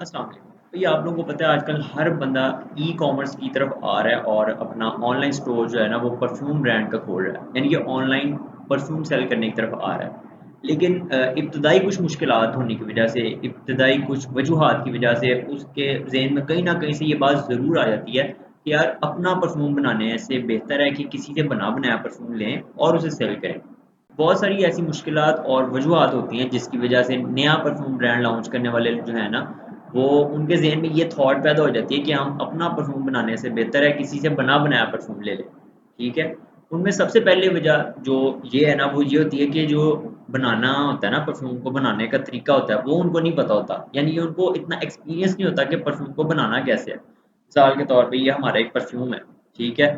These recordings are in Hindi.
अस्सलाम वालेकुम। तो ये आप लोगों को पता है आजकल हर बंदा ई कॉमर्स की तरफ आ रहा है और अपना ऑनलाइन स्टोर जो है ना वो परफ्यूम ब्रांड का खोल रहा है, यानी कि ऑनलाइन परफ्यूम सेल करने की तरफ आ रहा है। लेकिन इब्तदाई कुछ मुश्किलात होने की वजह से, इब्तदाई कुछ वजूहात की वजह से उसके जहन में कहीं ना कहीं से ये बात ज़रूर आ जाती है कि यार अपना परफ्यूम बनाने से बेहतर है कि किसी से बना बनाया परफ्यूम लें और उसे सेल करें। बहुत सारी ऐसी मुश्किलात और वजूहात होती हैं जिसकी वजह से नया परफ्यूम ब्रांड लॉन्च करने वाले जो है ना वो उनके जहन में ये थॉट पैदा हो जाती है कि हम अपना परफ्यूम बनाने से बेहतर है किसी से बना बनाया परफ्यूम ले लें। ठीक है। उनमें सबसे पहले वजह जो ये है ना वो ये होती है कि जो बनाना होता है ना परफ्यूम को बनाने का तरीका होता है वो उनको नहीं पता होता, यानी कि उनको इतना एक्सपीरियंस नहीं होता कि परफ्यूम को बनाना कैसे है। मिसाल के तौर पे ये हमारा एक परफ्यूम है। ठीक है।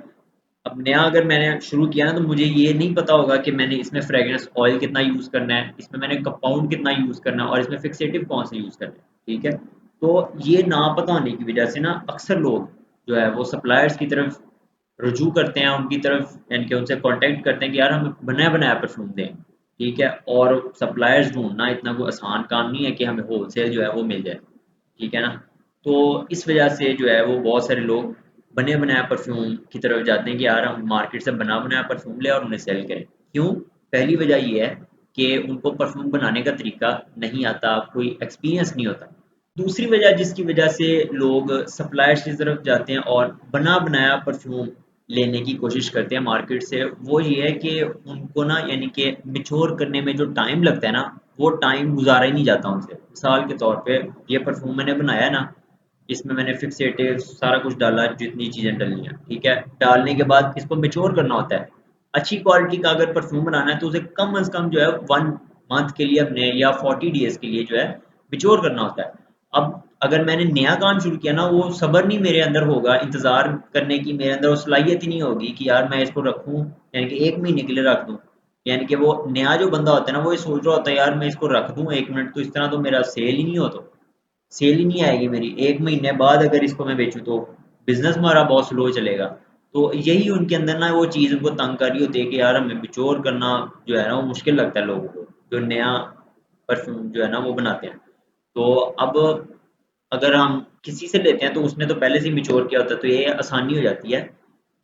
अब नया अगर मैंने शुरू किया ना तो मुझे ये नहीं पता होगा कि मैंने इसमें फ्रेग्रेंस ऑयल कितना यूज़ करना है, इसमें मैंने कंपाउंड कितना यूज़ करना है और इसमें फिक्सेटिव कौन से यूज़ करना है। ठीक है। तो ये ना पता होने की वजह से ना अक्सर लोग जो है वो सप्लायर्स की तरफ रुजू करते हैं, उनकी तरफ यानी कि उनसे कांटेक्ट करते हैं कि यार हमें बनाया बनाया परफ्यूम दें। ठीक है। और सप्लायर्स ढूंढना इतना कोई आसान काम नहीं है कि हमें होलसेल जो है वो मिल जाए। ठीक है ना। तो इस वजह से जो है वो बहुत सारे लोग बने बनाया परफ्यूम की तरफ जाते हैं कि यार हम मार्केट से बना बनाया परफ्यूम लें और उन्हें सेल करें। क्यों? पहली वजह ये है कि उनको परफ्यूम बनाने का तरीका नहीं आता, कोई एक्सपीरियंस नहीं होता। दूसरी वजह जिसकी वजह से लोग सप्लायर्स की तरफ जाते हैं और बना बनाया परफ्यूम लेने की कोशिश करते हैं मार्केट से, वो ये है कि उनको ना यानी कि मिच्योर करने में जो टाइम लगता है ना वो टाइम गुजारा ही नहीं जाता उनसे। मिसाल के तौर पे ये परफ्यूम मैंने बनाया ना, इसमें मैंने फिक्सेटिव सारा कुछ डाला जितनी चीज़ें डलनी है। ठीक है। डालने के बाद इसको मेच्योर करना होता है। अच्छी क्वालिटी का अगर परफ्यूम बनाना है तो उसे कम अज़ कम जो है 1 मंथ के लिए अपने या 40 डेज़ के लिए जो है मेच्योर करना होता है। अब अगर मैंने नया काम शुरू किया ना वो सब्र नहीं मेरे अंदर होगा, इंतज़ार करने की मेरे अंदर वो सलाहियत ही नहीं होगी कि यार मैं इसको रखूँ, यानी कि 1 महीने के लिए रख दूँ। यानी कि वो नया जो बंदा होता है ना वो ये सोच रहा होता है यार मैं इसको रख दूँ 1 मिनट तो इस तरह तो मेरा सेल ही नहीं हो, तो सेल ही नहीं आएगी मेरी। 1 महीने बाद अगर इसको मैं बेचूँ तो बिज़नेस हमारा बहुत स्लो चलेगा। तो यही उनके अंदर ना वो चीज़ उनको तंग कर रही होती है कि यार हमें बिचौर करना जो है ना वो मुश्किल लगता है लोगों को, जो नया परफ्यूम जो है ना वो बनाते हैं। तो अब अगर हम किसी से लेते हैं तो उसने तो पहले से ही मैच्योर किया होता है, तो ये आसानी हो जाती है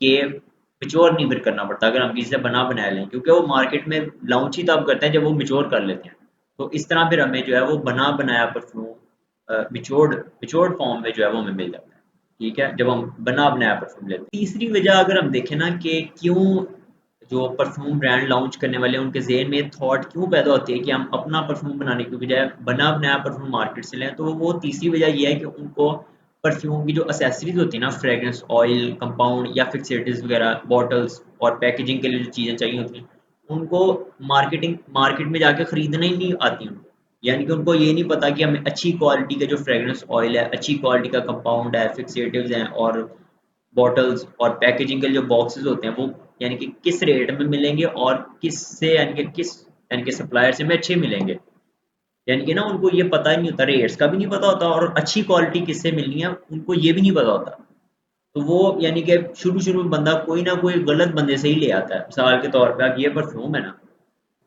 कि मैच्योर नहीं फिर करना पड़ता अगर हम किसी से बना बनाया लें, क्योंकि वो मार्केट में लॉन्च ही तब करते हैं जब वो मैच्योर कर लेते हैं। तो इस तरह फिर हमें जो है वो बना बनाया परफ्यूम मैच्योर्ड मैच्योर्ड फॉर्म में जो है वो हमें मिल जाता है। ठीक है। जब हम बना बनाया परफ्यूम लेते हैं। तीसरी वजह अगर हम देखें ना कि क्यों जो परफ्यूम ब्रांड लॉन्च करने वाले हैं उनके ज़हन में थॉट क्यों पैदा होती है कि हम अपना परफ्यूम बनाने की बजाय बना बनाया परफ्यूम मार्केट से लें, तो वो तीसरी वजह ये है कि उनको परफ्यूम की जो एसेसरीज होती है ना, फ्रेग्रेंस ऑयल, कंपाउंड या फिक्सेटिव्स वगैरह, बॉटल्स और पैकेजिंग के लिए जो चीज़ें चाहिए होती हैं उनको मार्केट में जाके खरीदना ही नहीं आती उनको। यानी कि उनको ये नहीं पता कि हमें अच्छी क्वालिटी का जो फ्रेग्रेंस ऑयल है, अच्छी क्वालिटी का कंपाउंड है, फिक्सेटिव्स हैं और बॉटल्स और पैकेजिंग के जो बॉक्सेस होते हैं वो यानी कि किस रेट में मिलेंगे और किससे यानी कि सप्लायर से में अच्छे मिलेंगे। यानी कि ना उनको ये पता ही नहीं होता, रेट्स का भी नहीं पता होता और अच्छी क्वालिटी किससे मिलनी है उनको ये भी नहीं पता होता। तो वो यानी कि शुरू शुरू में बंदा कोई ना कोई गलत बंदे से ही ले आता है। मिसाल के तौर पे अब ये परफ्यूम है ना,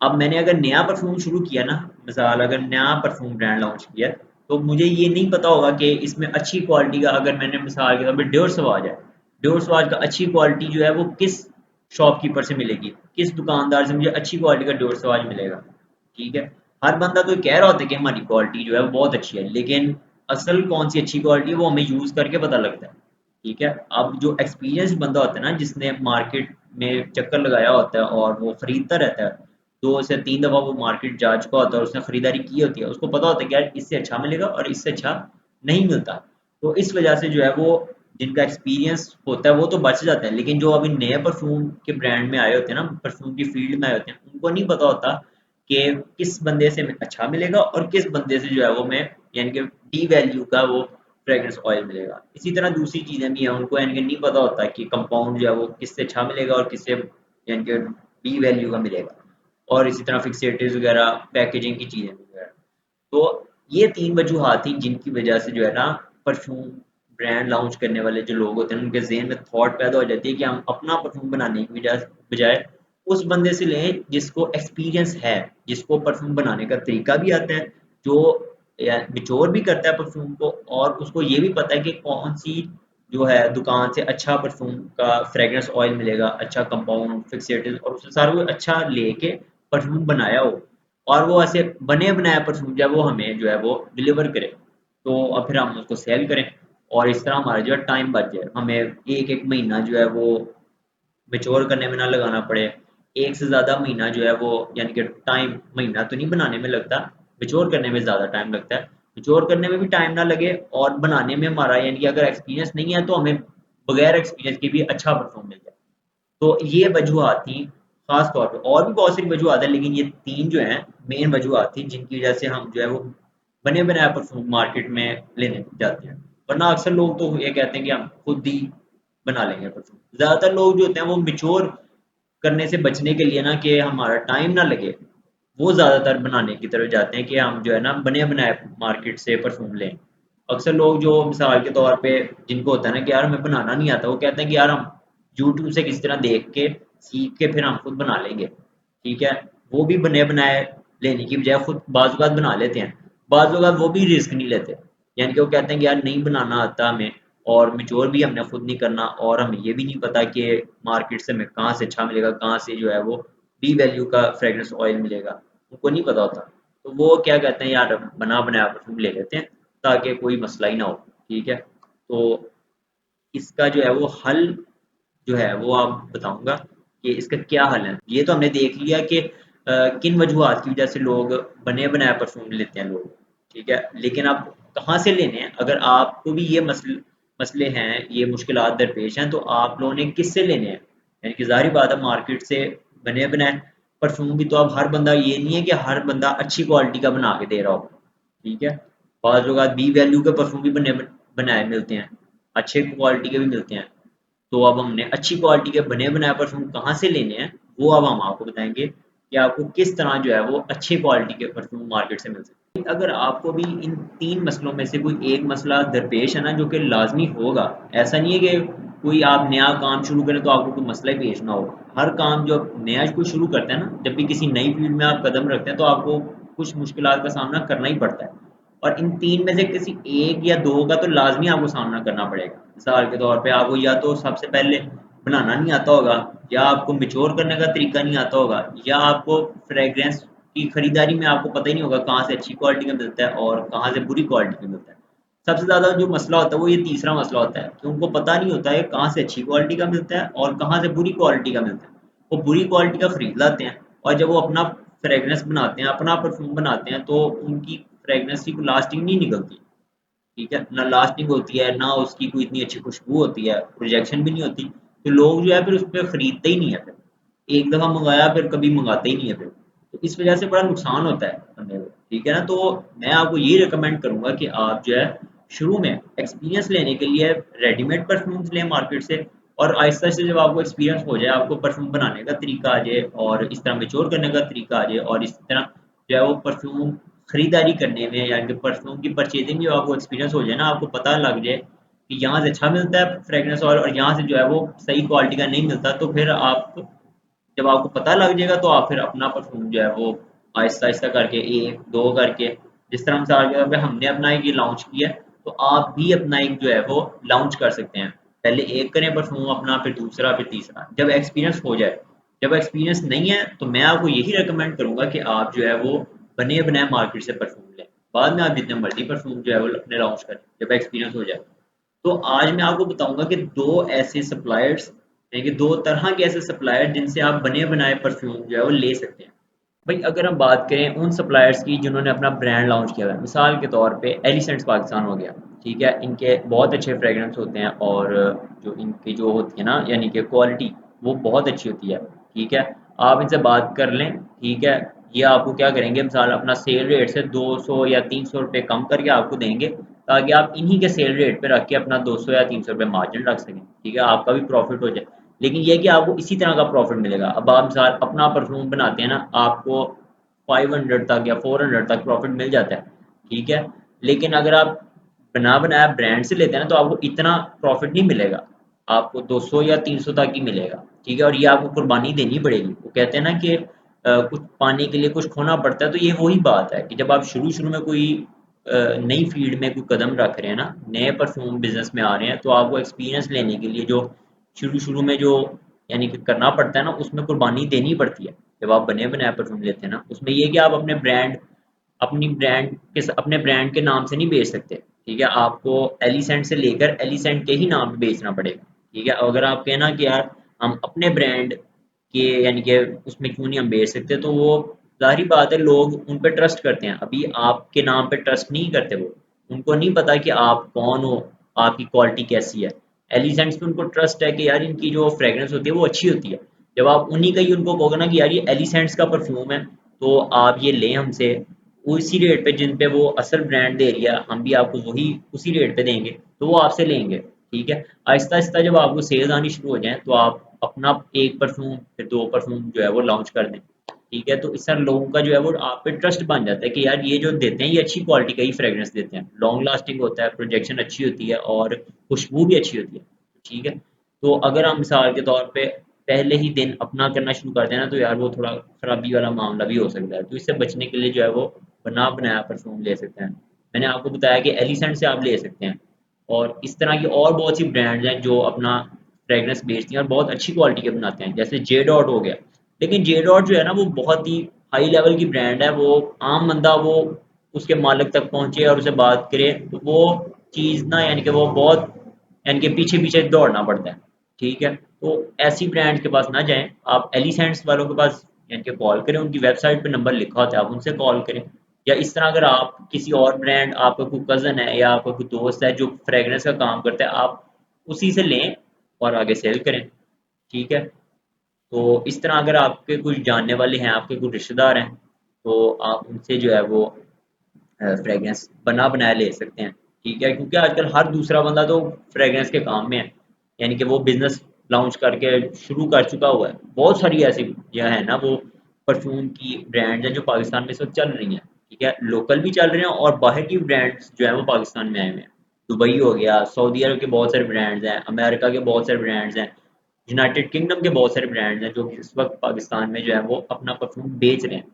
अब मैंने अगर नया परफ्यूम शुरू किया ना, मिसाल अगर नया परफ्यूम ब्रांड लॉन्च किया तो मुझे ये नहीं पता होगा कि इसमें अच्छी क्वालिटी का, अगर मैंने मिसाल के तौर पर ड्योर सवाज है, ड्योर सवाज का अच्छी क्वालिटी जो है वो किस शॉपकीपर से मिलेगी, किस दुकानदार से मुझे अच्छी क्वालिटी का ड्योर सवाज मिलेगा। ठीक है। हर बंदा तो कह रहा होता है कि हमारी क्वालिटी जो है वो बहुत अच्छी है, लेकिन असल कौन सी अच्छी क्वालिटी है वो हमें यूज़ करके पता लगता है। ठीक है। अब जो एक्सपीरियंस बंदा होता है ना जिसने मार्केट में चक्कर लगाया होता है और वो खरीदता रहता है, 2 से 3 दफ़ा वो मार्केट जा चुका होता है और उसने खरीदारी की होती है, उसको पता होता है कि यार इससे अच्छा मिलेगा और इससे अच्छा नहीं मिलता। तो इस वजह से जो है वो जिनका एक्सपीरियंस होता है वो तो बच जाते हैं, लेकिन जो अभी नए परफ्यूम के ब्रांड में आए होते हैं ना, परफ्यूम की फील्ड में आए होते हैं, उनको नहीं पता होता कि किस बंदे से अच्छा मिलेगा और किस बंदे से जो है वो मैं यानी कि डी वैल्यू का वो फ्रेग्रेंस ऑयल मिलेगा। इसी तरह दूसरी चीज़ें भी हैं, उनको यानी कि नहीं पता होता कि कंपाउंड जो है वो किससे अच्छा मिलेगा और किससे यानी कि बी वैल्यू का मिलेगा। और इसी तरह फिक्सेटिव्स वगैरह, पैकेजिंग की चीज़ें वगैरह। तो ये 3 वजूहात थी जिनकी वजह से जो है ना परफ्यूम ब्रांड लॉन्च करने वाले जो लोग होते हैं उनके ज़हन में थॉट पैदा हो जाती है कि हम अपना परफ्यूम बनाने की बजाय उस बंदे से लें जिसको एक्सपीरियंस है, जिसको परफ्यूम बनाने का तरीका भी आता है, जो या मेच्योर भी करता है परफ्यूम को, और उसको ये भी पता है कि कौन सी जो है दुकान से अच्छा परफ्यूम का फ्रेग्रेंस ऑयल मिलेगा, अच्छा कंपाउंड फिक्सेटिव, और उससे सारा कुछ अच्छा लेके परफ्यूम बनाया हो, और वो ऐसे बने बनाया परफ्यूम जब वो हमें जो है वो डिलीवर करे, तो अब फिर हम उसको सेल करें, और इस तरह हमारा जो है टाइम बच जाए, हमें एक एक महीना जो है वो मैच्योर करने में ना लगाना पड़े। एक से ज़्यादा महीना जो है वो, यानी कि टाइम महीना तो नहीं बनाने में लगता, मैच्योर करने में ज़्यादा टाइम लगता है। मैच्योर करने में भी टाइम ना लगे, और बनाने में हमारा यानी कि अगर एक्सपीरियंस नहीं है तो हमें बगैर एक्सपीरियंस के भी अच्छा परफॉर्म मिल जाए। तो ये वजूहत थी खास तौर पे, और भी बहुत सारी वजूहत है, लेकिन ये 3 जो हैं मेन वजूहत थी जिनकी वजह से हम जो है वो बने बनाए परफ्यूम मार्केट में लेने जाते हैं। वरना अक्सर लोग तो ये कहते हैं कि हम खुद ही बना लेंगे परफ्यूम। ज़्यादातर लोग जो होते हैं वो मैच्योर करने से बचने के लिए ना, कि हमारा टाइम ना लगे, वो ज़्यादातर बनाने की तरफ जाते हैं कि हम जो है ना बने बनाए मार्केट से परफ्यूम लें। अक्सर लोग जो मिसाल के तौर पे जिनको होता है ना कि यार हमें बनाना नहीं आता, वो कहते हैं कि यार हम यूट्यूब से किसी तरह देख के सीख के फिर हम खुद बना लेंगे। ठीक है, वो भी बने बनाए लेने की बजाय खुद बाज़ बना लेते हैं। बाज़ वो भी रिस्क नहीं लेते, यानी कि वो कहते हैं कि यार नहीं बनाना आता हमें, और मैच्योर भी हमने खुद नहीं करना, और हमें ये भी नहीं पता कि मार्केट से हमें कहाँ से अच्छा मिलेगा, कहाँ से जो है वो बी वैल्यू का फ्रेग्रेंस ऑयल मिलेगा, उनको नहीं पता होता। तो वो क्या कहते हैं, यार बना बनाया परफ्यूम ले लेते हैं ताकि कोई मसला ही ना हो। ठीक है, तो इसका जो है वो हल जो है वो आप बताऊंगा कि इसका क्या हल है। ये तो हमने देख लिया कि किन वजूहत की वजह से लोग बने बनाया परफ्यूम लेते हैं लोग। ठीक है, लेकिन आप कहाँ से लेने हैं, अगर आपको भी ये मसले मसले हैं, ये मुश्किलात दरपेश हैं, तो आप लोगों ने किससे लेने हैं। यानी कि ज़ाहिर बात है मार्केट से बने बनाए परफ्यूम भी तो अब हर बंदा, ये नहीं है कि हर बंदा अच्छी क्वालिटी का बना के दे रहा हो। ठीक है, बाज़ लोग बी वैल्यू के परफ्यूम भी बने बनाए मिलते हैं, अच्छे क्वालिटी के भी मिलते हैं। तो अब हमने अच्छी क्वालिटी के बने बनाए परफ्यूम कहाँ से लेने हैं, वो अब हम आपको बताएंगे कि आपको किस तरह जो है वो अच्छी क्वालिटी के परफ्यूम मार्केट से मिल सकते हैं। अगर आपको भी इन 3 मसलों में से कोई एक मसला दरपेश है ना, जो कि लाजमी होगा, ऐसा नहीं है कि कोई आप नया काम शुरू करें तो आपको कोई मसला ही पेश ना हो। हर काम जो आप नया कोई शुरू करते हैं ना, जब भी किसी नई फील्ड में आप कदम रखते हैं तो आपको कुछ मुश्किलात का सामना करना ही पड़ता है, और इन 3 में से किसी एक या 2 का तो लाजमी आपको सामना करना पड़ेगा। मिसाल के तौर पे आपको या तो सबसे पहले बनाना नहीं आता होगा, या आपको मैच्योर करने का तरीका नहीं आता होगा, या आपको फ्रेग्रेंस की खरीदारी में आपको पता ही नहीं होगा कहाँ से अच्छी क्वालिटी का मिलता है और कहाँ से बुरी क्वालिटी का मिलता है। सबसे ज़्यादा जो मसला होता है वो ये तीसरा मसला होता है कि उनको पता नहीं होता है कहाँ से अच्छी क्वालिटी का मिलता है और कहाँ से बुरी क्वालिटी का मिलता है। वो बुरी क्वालिटी का खरीद लाते हैं, और जब वो अपना फ्रेग्रेंस बनाते हैं, अपना परफ्यूम बनाते हैं, तो उनकी फ्रेग्रेंस की लास्टिंग नहीं निकलती। ठीक है, ना लास्टिंग होती है, ना उसकी कोई इतनी अच्छी खुशबू होती है, प्रोजेक्शन भी नहीं होती, तो लोग जो है फिर उस पर खरीदते ही नहीं है। फिर एक दफ़ा मंगाया फिर कभी मंगाते ही नहीं है फिर, तो इस वजह से बड़ा नुकसान होता है बंदे को। ठीक है ना, तो मैं आपको ये रिकमेंड करूंगा कि आप जो है शुरू में एक्सपीरियंस लेने के लिए रेडीमेड परफ्यूम्स लें मार्केट से, और आहिस्ता आहिस्ता जब आपको एक्सपीरियंस हो जाए, आपको परफ्यूम बनाने का तरीका आ जाए, और इस तरह मेच्योर करने का तरीका आ जाए, और इस तरह जो है वो परफ्यूम खरीदारी करने में, यानी कि परफ्यूम की परचेजिंग में आपको एक्सपीरियंस हो जाए ना, आपको पता लग जाए कि यहाँ से अच्छा मिलता है फ्रेग्रेंस ऑयल और यहाँ से जो है वो सही क्वालिटी का नहीं मिलता, तो फिर आप जब आपको पता लग जाएगा तो आप फिर अपना परफ्यूम जो है वो आहिस्ता आहिस्ता करके एक दो करके, जिस तरह मिसाल के तौर पे हमने अपना एक ये लॉन्च किया है, तो आप भी अपना एक जो है वो लॉन्च कर सकते हैं। पहले एक करें परफ्यूम अपना, फिर दूसरा, फिर तीसरा, जब एक्सपीरियंस हो जाए। जब एक्सपीरियंस नहीं है तो मैं आपको यही रिकमेंड करूंगा कि आप जो है वो बने बनाए मार्केट से परफ्यूम लें, बाद में आप जितने मर्जी परफ्यूम जो है वो अपने लॉन्च करें जब एक्सपीरियंस हो जाए। तो आज मैं आपको बताऊंगा कि 2 ऐसे सप्लायर्स, यानी कि 2 तरह के ऐसे सप्लायर जिनसे आप बने बनाए परफ्यूम जो है वो ले सकते हैं। भाई अगर हम बात करें उन सप्लायर्स की जिन्होंने अपना ब्रांड लॉन्च किया है, मिसाल के तौर पे एलिसेंट्स पाकिस्तान हो गया। ठीक है, इनके बहुत अच्छे फ्रेग्रेंस होते हैं, और जो इनकी जो होती है ना, यानी कि क्वालिटी, वो बहुत अच्छी होती है। ठीक है, आप इनसे बात कर लें। ठीक है, ये आपको क्या करेंगे, मिसाल अपना सेल रेट से 200 या 300 रुपये कम करके आपको देंगे, ताकि आप इन्हीं के सेल रेट पे रख के अपना 200 या 300 रुपये मार्जिन रख सकें। ठीक है, आपका भी प्रॉफिट हो जाए, लेकिन ये कि आपको इसी तरह का प्रॉफिट मिलेगा। अब आप मिसाल अपना परफ्यूम बनाते हैं ना, आपको 500 तक या 400 तक प्रॉफिट मिल जाता है। ठीक है, लेकिन अगर आप बना बनाया ब्रांड से लेते हैं ना, तो आपको इतना प्रॉफिट नहीं मिलेगा, आपको 200 या 300 तक ही मिलेगा। ठीक है, और ये आपको कुर्बानी देनी पड़ेगी। वो कहते हैं ना कि कुछ पाने के लिए कुछ खोना पड़ता है, तो ये वही बात है कि जब आप शुरू शुरू में कोई नई फील्ड में कोई कदम रख रहे हैं ना, नए परफ्यूम बिजनेस में आ रहे हैं, तो आपको एक्सपीरियंस लेने के लिए जो शुरू शुरू में जो यानी कि करना पड़ता है ना, उसमें कुर्बानी देनी पड़ती है। जब आप बने बनाए परफ्यूम लेते हैं ना, उसमें ये है कि आप अपने ब्रांड के नाम से नहीं बेच सकते। ठीक है, आपको एलिसेंट से लेकर एलिसेंट के ही नाम पे बेचना पड़ेगा। ठीक है, अगर आप कहना कि यार हम अपने ब्रांड के यानी कि उसमें क्यों नहीं हम बेच सकते, तो वो ज़ाहिर बात है, लोग उन पे ट्रस्ट करते हैं। अभी आपके नाम पे ट्रस्ट नहीं करते वो, उनको नहीं पता कि आप कौन हो, आपकी क्वालिटी कैसी है। एलिसेंट्स पे उनको ट्रस्ट है कि यार इनकी जो फ्रेग्रेंस होती है वो अच्छी होती है। जब आप उन्हीं का ही उनको कहोगे ना कि यार ये एलिसेंट्स का परफ्यूम है, तो आप ये लें हमसे, उसी रेट पे जिन पे वो असल ब्रांड दे रही है, हम भी आपको वही उसी रेट पे देंगे, तो वो आपसे लेंगे। ठीक है, आहिस्ता आहिस्ता जब आपको सेल्स आनी शुरू हो जाए, तो आप अपना एक परफ्यूम फिर दो परफ्यूम जो है वो लॉन्च कर दें। ठीक है, तो इस तरह लोगों का जो है वो आप पे ट्रस्ट बन जाता है कि यार ये जो देते हैं ये अच्छी क्वालिटी का ही फ्रेग्रेंस देते हैं, लॉन्ग लास्टिंग होता है, प्रोजेक्शन अच्छी होती है और खुशबू भी अच्छी होती है। ठीक है, तो अगर हम मिसाल के तौर पे पहले ही दिन अपना करना शुरू कर देना, तो यार वो थोड़ा खराबी वाला मामला भी हो सकता है। तो इससे बचने के लिए जो है वो बना बनाया परफ्यूम ले सकते हैं। मैंने आपको बताया कि एलिसेंट से आप ले सकते हैं, और इस तरह की और बहुत सी ब्रांड्स हैं जो अपना फ्रेग्रेंस बेचती हैं और बहुत अच्छी क्वालिटी के बनाते हैं, जैसे जे डॉट हो गया। लेकिन जे डॉट जो है ना वो बहुत ही हाई लेवल की ब्रांड है, वो आम बंदा वो उसके मालिक तक पहुंचे और उसे बात करे, तो वो चीज़ ना यानी कि वो बहुत यानी कि पीछे पीछे दौड़ना पड़ता है। ठीक है, तो ऐसी ब्रांड के पास ना जाएं, आप एलिसेंट्स वालों के पास यानी कि कॉल करें, उनकी वेबसाइट पे नंबर लिखा होता है, आप उनसे कॉल करें। या इस तरह अगर आप किसी और ब्रांड, आपका कोई कज़न है या आपका कोई दोस्त है जो फ्रेगरेंस का काम करता है, आप उसी से लें और आगे सेल करें। ठीक है, तो इस तरह अगर आपके कुछ जानने वाले हैं, आपके कुछ रिश्तेदार हैं, तो आप उनसे जो है वो फ्रेग्रेंस बना बनाया ले सकते हैं। ठीक है, क्योंकि आजकल हर दूसरा बंदा तो फ्रेग्रेंस के काम में है, यानी कि वो बिजनेस लॉन्च करके शुरू कर चुका हुआ है। बहुत सारी ऐसी यह है ना वो परफ्यूम की ब्रांड्स हैं जो पाकिस्तान में इस वक्त चल रही हैं। ठीक है, लोकल भी चल रहे हैं और बाहर की ब्रांड्स जो है वो पाकिस्तान में आए हुए हैं। दुबई हो गया, सऊदी अरब के बहुत सारे ब्रांड्स हैं, अमेरिका के बहुत सारे ब्रांड्स हैं, यूनाइटेड किंगडम के बहुत सारे ब्रांड्स हैं जो कि इस वक्त पाकिस्तान में जो है वो अपना परफ्यूम बेच रहे हैं।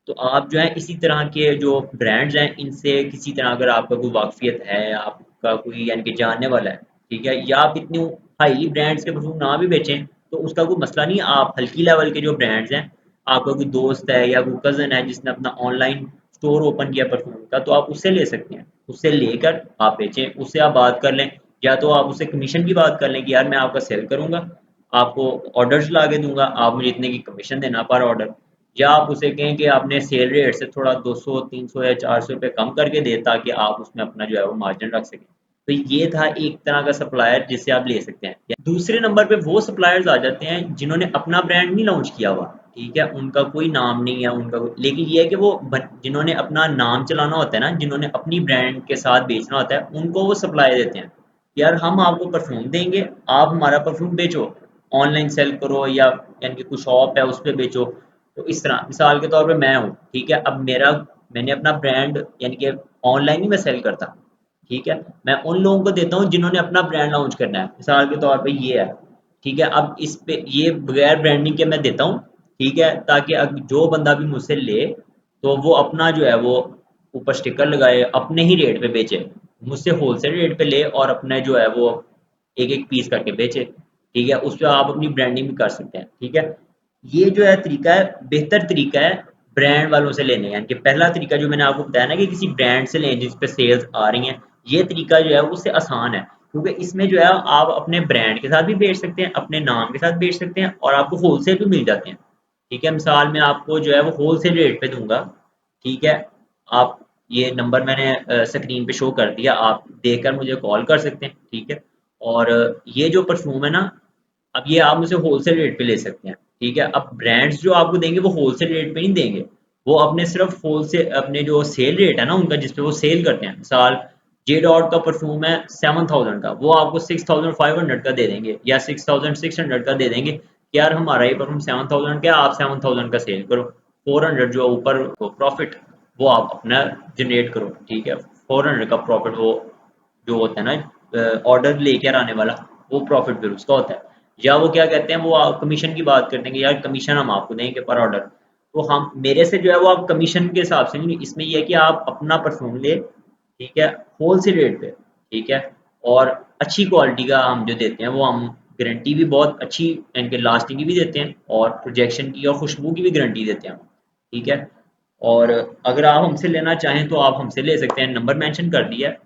तो आप जो है इसी तरह के जो ब्रांड्स हैं इनसे किसी तरह अगर आपका कोई वाकफियत है, आपका कोई यानी कि जानने वाला है, ठीक है, या आप इतनी हाई ब्रांड्स के परफ्यूम ना भी बेचें, तो उसका कोई मसला नहीं है। आप हल्की लेवल के जो ब्रांड्स हैं, आपका कोई दोस्त है या कोई कज़न है जिसने अपना ऑनलाइन स्टोर ओपन किया परफ्यूम का, तो आप उससे ले सकते हैं। उससे लेकर आप बेचें, उससे आप बात कर लें, या तो आप उससे कमीशन की बात कर लें कि यार मैं आपका सेल करूंगा, आपको ऑर्डर्स ला के दूंगा, आप मुझे इतने की कमीशन देना पर ऑर्डर। या आप उसे कहें कि आपने सेल रेट से थोड़ा 200 300 या 400 रुपये कम करके दे, ताकि आप उसमें अपना जो है वो मार्जिन रख सकें। तो ये था एक तरह का सप्लायर जिससे आप ले सकते हैं। दूसरे नंबर पे वो सप्लायर्स आ जाते हैं जिन्होंने अपना ब्रांड नहीं लॉन्च किया हुआ। ठीक है, उनका कोई नाम नहीं है, लेकिन ये है कि वो जिन्होंने अपना नाम चलाना होता है ना, जिन्होंने अपनी ब्रांड के साथ बेचना होता है, उनको वो सप्लाई देते हैं। यार हम आपको परफ्यूम देंगे, आप हमारा परफ्यूम बेचो, ऑनलाइन सेल करो या यानी कि कोई शॉप है उस पर बेचो। तो इस तरह मिसाल के तौर पे मैं हूँ, ठीक है, अब मैंने अपना ब्रांड यानी कि ऑनलाइन ही मैं सेल करता। ठीक है, मैं उन लोगों को देता हूँ जिन्होंने अपना ब्रांड लॉन्च करना है, मिसाल के तौर पे ये है। ठीक है, अब इस पे ये बगैर ब्रांडिंग के मैं देता हूँ। ठीक है, ताकि जो बंदा भी मुझसे ले, तो वो अपना जो है वो ऊपर स्टिकर लगाए, अपने ही रेट पे बेचे, मुझसे होलसेल रेट पे ले और अपने जो है वो एक एक पीस करके बेचे। ठीक है, उस पर आप अपनी ब्रांडिंग भी कर सकते हैं। ठीक है, ये जो है तरीका है, बेहतर तरीका है ब्रांड वालों से लेने, यानी कि पहला तरीका जो मैंने आपको बताया ना कि किसी ब्रांड से लें जिस पे सेल्स आ रही हैं, ये तरीका जो है उससे आसान है, क्योंकि इसमें जो है आप अपने ब्रांड के साथ भी बेच सकते हैं, अपने नाम के साथ बेच सकते हैं, और आपको होलसेल भी मिल जाते हैं। ठीक है, मिसाल मैं आपको जो है वो होलसेल रेट पे दूंगा। ठीक है, आप ये नंबर मैंने स्क्रीन पे शो कर दिया, आप देखकर मुझे कॉल कर सकते हैं। ठीक है, और ये जो परफ्यूम है ना, अब ये आप मुझसे होलसेल रेट पे ले सकते हैं। ठीक है, अब ब्रांड्स जो आपको देंगे वो होलसेल रेट पे नहीं देंगे, वो अपने सिर्फ होलसेल अपने जो सेल रेट है ना उनका, जिसपे वो सेल करते हैं, मिसाल जे डॉट का परफ्यूम है 7000 का, वो आपको 6500 का दे देंगे या 6600 का दे देंगे कि यार हमारा ये परफ्यूम 7000 का है, आप 7000 का सेल करो, 400 जो ऊपर प्रॉफिट वो आप अपना जनरेट करो। ठीक है, 400 का प्रॉफिट वो जो होता है ना ऑर्डर लेकर आने वाला, वो प्रॉफिट फिर उसका होता है। या वो क्या कहते हैं, वो कमीशन की बात करते हैं कि यार कमीशन हम आपको देंगे पर ऑर्डर, तो हम मेरे से जो है वो आप कमीशन के हिसाब से नहीं, इसमें यह है कि आप अपना परफ्यूम ले, ठीक है, होलसेल रेट पे। ठीक है, और अच्छी क्वालिटी का हम जो देते हैं वो हम गारंटी भी बहुत अच्छी इनके लास्टिंग की भी देते हैं और प्रोजेक्शन की और खुशबू की भी गारंटी देते हैं हम। ठीक है, और अगर आप हमसे लेना चाहें तो आप हमसे ले सकते हैं, नंबर मेंशन कर दिया है,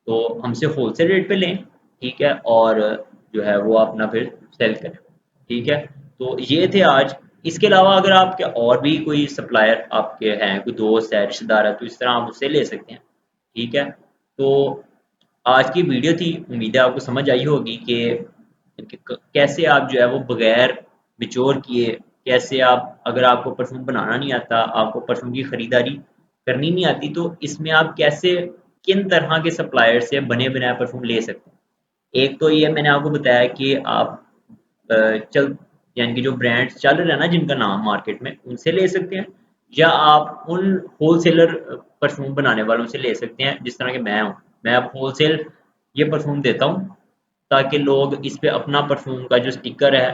तो हमसे होलसेल रेट पे लें। ठीक है, और जो है वो अपना फिर सेल करें। ठीक है, तो ये थे आज। इसके अलावा अगर आपके और भी कोई सप्लायर आपके हैं, कोई दोस्त है, रिश्तेदार है, तो इस तरह आप उससे ले सकते हैं। ठीक है, तो आज की वीडियो थी, उम्मीद है आपको समझ आई होगी कि कैसे आप जो है वो बगैर बिचौर किए, कैसे आप, अगर आपको परफ्यूम बनाना नहीं आता, आपको परफ्यूम की खरीदारी करनी नहीं आती, तो इसमें आप कैसे, किन तरह के सप्लायर से बने बनाए परफ्यूम ले सकते हैं। एक तो ये मैंने आपको बताया कि आप चल यानी कि जो ब्रांड्स चल रहे हैं ना जिनका नाम मार्केट में, उनसे ले सकते हैं, या आप उन होलसेलर परफ्यूम बनाने वालों से ले सकते हैं जिस तरह के मैं हूँ। मैं अब होलसेल ये परफ्यूम देता हूँ ताकि लोग इस पे अपना परफ्यूम का जो स्टिकर है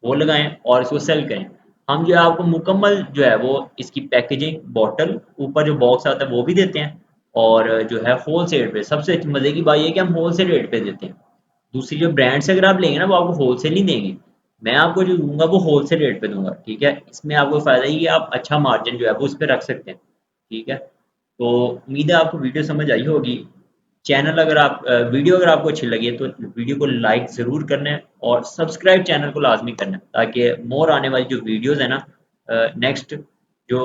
वो लगाएं और इसको सेल करें। हम जो है आपको मुकम्मल जो है वो इसकी पैकेजिंग, बॉटल, ऊपर जो बॉक्स आता है वो भी देते हैं, और जो है होलसेल पे। सबसे मज़े की बात ये है कि हम होलसेल रेट पे देते हैं। दूसरी जो ब्रांड से अगर आप लेंगे ना वो आपको होलसेल नहीं देंगे, मैं आपको जो दूंगा वो होलसेल रेट पे दूंगा। ठीक है, इसमें आपको फ़ायदा ये है कि आप अच्छा मार्जिन जो है वो उस पर रख सकते हैं। ठीक है, तो उम्मीद है आपको वीडियो समझ आई होगी। चैनल अगर आप वीडियो अगर आपको अच्छी लगी है तो वीडियो को लाइक ज़रूर करना है और सब्सक्राइब चैनल को लाजमी करना है, ताकि मोर आने वाली जो वीडियोज़ है ना, नेक्स्ट जो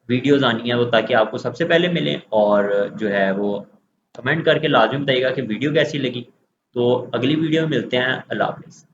वीडियोज़ आनी है वो ताकि आपको सबसे पहले मिलें। और जो है वो कमेंट करके लाजमी बताइएगा कि वीडियो कैसी लगी। तो अगली वीडियो में मिलते हैं। अल्लाह हाफ़िज़।